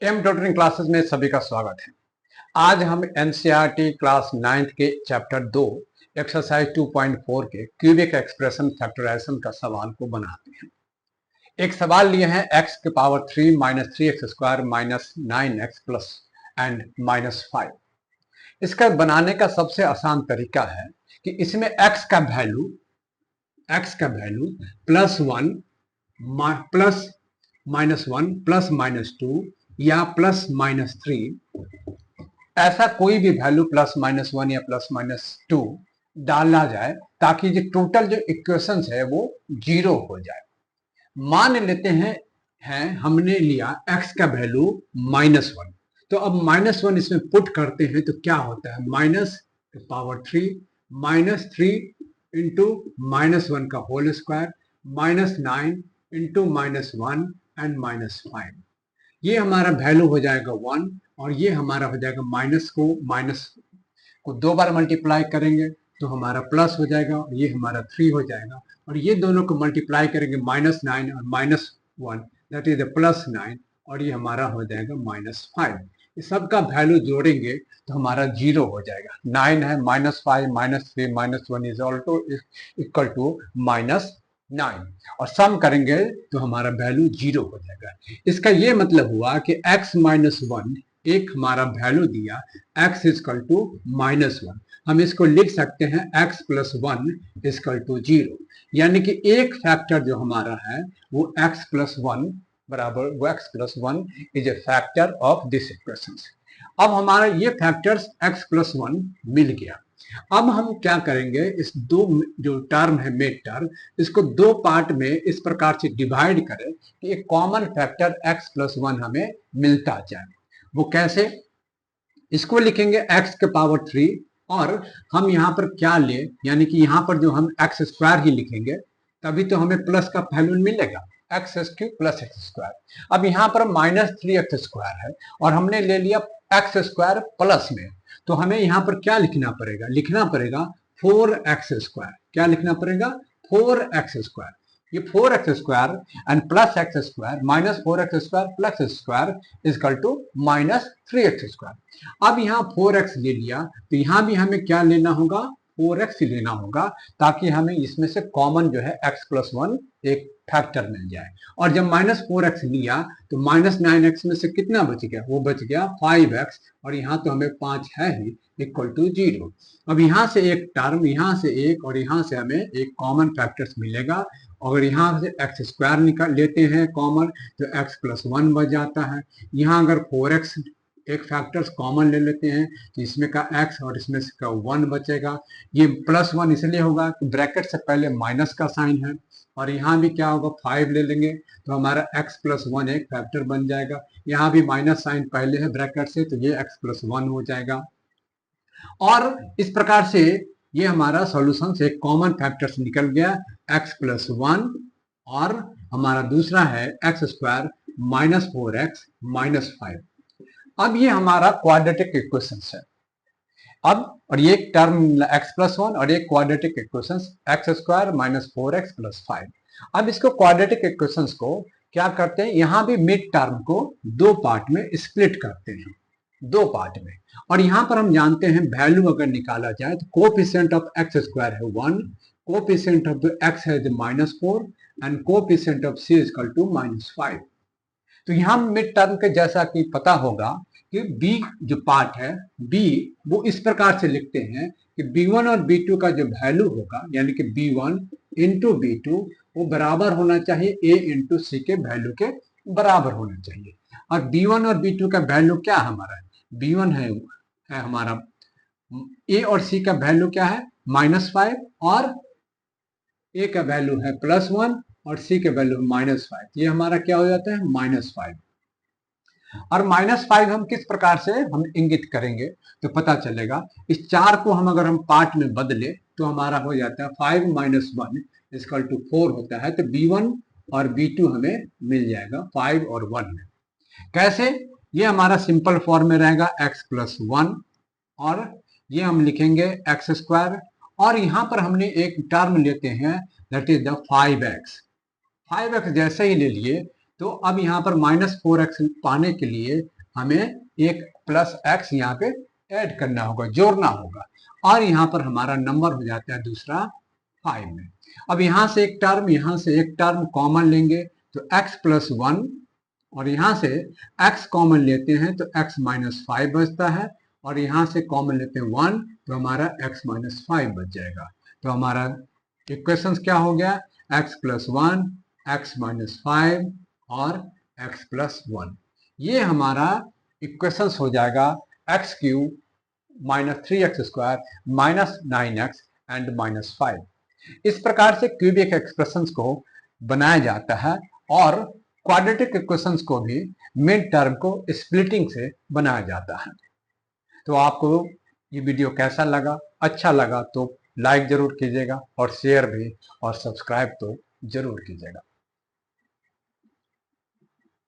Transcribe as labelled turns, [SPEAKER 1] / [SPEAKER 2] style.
[SPEAKER 1] M tutoring classes में सभी का स्वागत है। आज हम एनसीईआरटी क्लास 9th के चैप्टर 2 एक्सरसाइज 2.4 के क्यूबिक एक्सप्रेशन फैक्टराइजेशन का सवाल को बनाते हैं। एक सवाल लिए हैं x के power 3 minus 3x square minus 9x plus and minus 5। इसका बनाने का सबसे आसान तरीका है कि इसमें x का वैल्यू +1 प्लस -1 प्लस -2 या प्लस -3, ऐसा कोई भी वैल्यू +-1 या +-2 डाला जाए ताकि जो टोटल जो इक्वेशंस है वो 0 हो जाए। मान लेते हैं हमने लिया x का वैल्यू -1, तो अब -1 इसमें पुट करते हैं तो क्या होता है, -3 -3 इंटू -1 का होल स्क्वायर -9 इंटू -1 एंड -5। ये हमारा वैल्यू हो जाएगा 1 और ये हमारा हो जाएगा माइनस को 2 बार मल्टीप्लाई करेंगे तो हमारा प्लस हो जाएगा और ये हमारा 3 हो जाएगा, और ये दोनों को मल्टीप्लाई करेंगे -9 और -1 दैट इज +9 और ये हमारा हो जाएगा -5। इस सब का वैल्यू जोड़ेंगे तो हमारा 0 हो जाएगा। 9 है -5 -3 -1 इज ऑल्सो इक्वल टू -9 और सम करेंगे तो हमारा वैल्यू 0 हो जाएगा। इसका ये मतलब हुआ कि x -1 एक हमारा वैल्यू दिया, x इक्वल टू -1। हम इसको लिख सकते हैं x + 1 इक्वल टू 0, यानी कि एक फैक्टर जो हमारा है वो x + 1 बराबर, वो x + 1 is a factor of this equation. अब हमारा ये फैक्टर्स x + 1 मिल गया। अब हम क्या करेंगे, इस दो जो टर्म है मेड टर्म, इसको दो पार्ट में इस प्रकार से डिवाइड करें कि एक कॉमन फैक्टर x + 1 हमें मिलता जाए। वो कैसे, इसको लिखेंगे x के पावर 3 और हम यहाँ पर क्या ले, यानी कि यहाँ पर जो हम x स्क्वायर ही लिखेंगे तभी तो हमें प्लस का वैल्यू मिलेगा, x³ + x²। अब यहाँ पर -3x² है और हमने ले लिया x² प्लस में, तो हमें यहाँ पर क्या लिखना पड़ेगा 4x²। क्या लिखना पड़ेगा, 4x²। ये 4x² and plus x² -4x² plus x² equal to -3x²। अब यहाँ 4x ले लिया तो यहाँ भी हमें क्या लेना होगा, 4x लेना होगा, ताकि हमें इसमें से कॉमन जो है x + 1 एक फैक्टर मिल जाए। और जब -4x लिया तो -9x में से कितना बच गया, वो बच गया 5x, और यहाँ तो हमें 5 है ही, इक्वल टू 0। अब यहाँ से एक टर्म, यहाँ से एक और यहाँ से हमें एक कॉमन फैक्टर्स मिलेगा। अगर यहाँ से x² निकाल लेते हैं कॉमन तो x + 1 बच जाता है। यहाँ अगर 4x एक फैक्टर्स कॉमन ले लेते हैं तो इसमें का x और इसमें का 1 बचेगा। ये +1 इसलिए होगा कि ब्रैकेट से पहले माइनस का साइन है, और यहाँ भी क्या होगा 5 ले लेंगे तो हमारा x + 1 एक फैक्टर बन जाएगा। यहाँ भी माइनस साइन पहले है ब्रैकेट से, तो ये x + 1 हो जाएगा। और इस प्रकार से ये हमारा सॉल्यूशन से एक कॉमन फैक्टर्स निकल गया, x + 1 और हमारा दूसरा है x² -4x -5। अब ये हमारा क्वाड्रेटिक इक्वेशन है। अब और ये टर्म x + 1 और एक क्वाड्रेटिक इक्वेशन x² -4x + 5। अब इसको क्वाड्रेटिक इक्वेशंस को क्या करते हैं, यहाँ भी मिड टर्म को दो पार्ट में स्प्लिट करते हैं, दो पार्ट में। और यहाँ पर हम जानते हैं वैल्यू अगर निकाला जाए तो कोएफिशिएंट ऑफ x² है 1, कोएफिशिएंट ऑफ x है -4 and coefficient of c equal to -5। तो यहाँ मिड टर्म के जैसा कि पता होगा कि b जो पार्ट है b, वो इस प्रकार से लिखते हैं कि b1 और b2 का जो वैल्यू होगा, यानी कि b1 इंटू b2 वो बराबर होना चाहिए a इंटू c के वैल्यू के बराबर होना चाहिए। और b1 और b2 का वैल्यू क्या हमारा है, b1 है हमारा, a और c का वैल्यू क्या है -5 और a का वैल्यू है +1 और c के वैल्यू -5। ये हमारा क्या हो जाता है -5। और -5 हम किस प्रकार से हम इंगित करेंगे तो पता चलेगा, इस 4 को हम अगर हम पार्ट में बदले तो हमारा हो जाता है 5 - 1 इक्वल टू 4 होता है। तो b1 और b2 हमें मिल जाएगा 5 और 1 में। कैसे, ये हमारा सिंपल फॉर्म में रहेगा x + 1 और ये हम लिखेंगे x² और यहाँ पर हमने एक टर्म लेते हैं that is the 5x। 5x जैसे ही ले लिए तो अब यहाँ पर -4x पाने के लिए हमें एक प्लस x यहाँ पे ऐड करना होगा, जोड़ना होगा, और यहाँ पर हमारा नंबर हो जाता है दूसरा 5 में। अब यहाँ से एक टर्म, यहाँ से एक टर्म कॉमन लेंगे तो x प्लस 1, और यहाँ से x कॉमन लेते हैं तो x माइनस 5 बचता है, और यहाँ से कॉमन लेते हैं 1 तो हमारा x माइनस 5 बच जाएगा। तो हमारा इक्वेशन क्या हो गया, x प्लस 1, x माइनस 5 और x प्लस 1। ये हमारा इक्वेशन हो जाएगा x cube -3x² -9x and -5। इस प्रकार से क्यूबिक एक्सप्रेशंस को बनाया जाता है, और क्वाड्रेटिक इक्वेशंस को भी मिड टर्म को स्प्लिटिंग से बनाया जाता है। तो आपको ये वीडियो कैसा लगा? अच्छा लगा तो लाइक जरूर कीजिएगा, और शेयर भी, और सब्सक्राइब तो जरूर कीजिएगा।